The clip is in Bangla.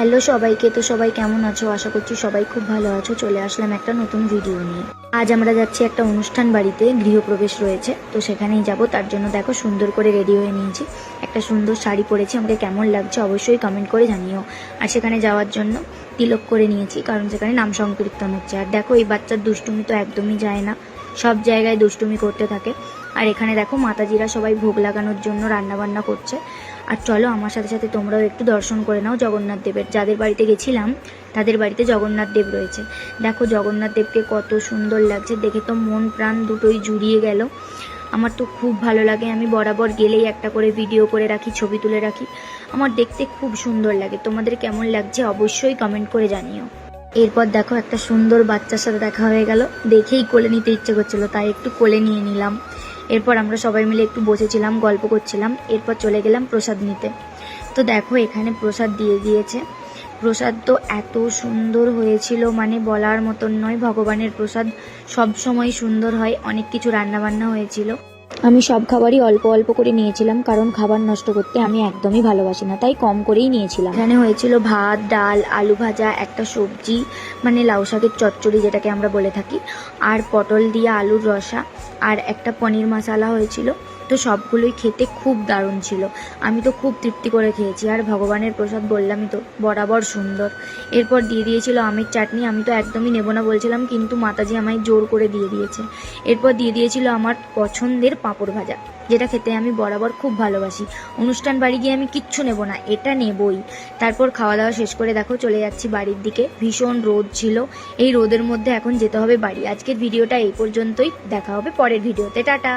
হ্যালো সবাইকে। তো সবাই কেমন আছো? আশা করছি সবাই খুব ভালো আছো। চলে আসলাম একটা নতুন ভিডিও নিয়ে। আজ আমরা যাচ্ছি একটা অনুষ্ঠান বাড়িতে, গৃহপ্রবেশ রয়েছে, তো সেখানেই যাব। তার জন্য দেখো সুন্দর করে রেডি হয়ে নিয়েছি, একটা সুন্দর শাড়ি পরেছি। আমাকে কেমন লাগছে অবশ্যই কমেন্ট করে জানিও। আর সেখানে যাওয়ার জন্য তিলক করে নিয়েছি, কারণ সেখানে নাম সংকীর্তন হচ্ছে। আর দেখো এই বাচ্চার দুষ্টুমি তো একদমই যায় না, সব জায়গায় দুষ্টুমি করতে থাকে। আর এখানে দেখো মাতাজিরা সবাই ভোগ লাগানোর জন্য রান্নাবান্না করছে। আর চলো আমার সাথে সাথে তোমরাও একটু দর্শন করে নাও জগন্নাথ দেবের। যাদের বাড়িতে গেছিলাম তাদের বাড়িতে জগন্নাথ দেব রয়েছে। দেখো জগন্নাথ দেবকে কত সুন্দর লাগছে, দেখে তো মন প্রাণ দুটোই জুড়িয়ে গেল। আমার তো খুব ভালো লাগে, আমি বরাবর গেলেই একটা করে ভিডিও করে রাখি, ছবি তুলে রাখি। আমার দেখতে খুব সুন্দর লাগে। তোমাদের কেমন লাগছে অবশ্যই কমেন্ট করে জানিও। এরপর দেখো একটা সুন্দর বাচ্চার সাথে দেখা হয়ে গেল, দেখেই কোলে নিতে ইচ্ছে করছিল, তাই একটু কোলে নিয়ে নিলাম। এরপর আমরা সবাই মিলে একটু বসেছিলাম, গল্প করছিলাম। এরপর চলে গেলাম প্রসাদ নিতে। তো দেখো এখানে প্রসাদ দিয়ে দিয়েছে। প্রসাদ তো এত সুন্দর হয়েছিল, মানে বলার মতন নয়। ভগবানের প্রসাদ সব সময় সুন্দর হয়। অনেক কিছু রান্নাবান্না হয়েছিল। আমি সব খাবারই অল্প অল্প করে নিয়েছিলাম, কারণ খাবার নষ্ট করতে আমি একদমই ভালোবাসি না, তাই কম করেই নিয়েছিলাম। এখানে হয়েছিল ভাত, ডাল, আলু ভাজা, একটা সবজি মানে লাউ শাকের চচ্চড়ি যেটাকে আমরা বলে থাকি, আর পটল দিয়ে আলুর রসা, আর একটা পনির মশলা হয়েছিল। তো সবগুলোই খেতে খুব দারুণ ছিল। আমি তো খুব তৃপ্তি করে খেয়েছি। আর ভগবানের প্রসাদ বললামই তো, বরাবর সুন্দর। এরপর দিয়ে দিয়েছিল আমের চাটনি। আমি তো একদমই নেব না বলছিলাম, কিন্তু মাতাজি আমায় জোর করে দিয়ে দিয়েছে। এরপর দিয়ে দিয়েছিল আমার পছন্দের পাঁপড় ভাজা, যেটা খেতে আমি বরাবর খুব ভালোবাসি। অনুষ্ঠান বাড়ি গিয়ে আমি কিচ্ছু নেব না, এটা নেবই। তারপর খাওয়া দাওয়া শেষ করে দেখো চলে যাচ্ছি বাড়ির দিকে। ভীষণ রোদ ছিল, এই রোদের মধ্যে এখন যেতে হবে বাড়ি। আজকের ভিডিওটা এই পর্যন্তই, দেখা হবে পরের ভিডিওতে। টাটা।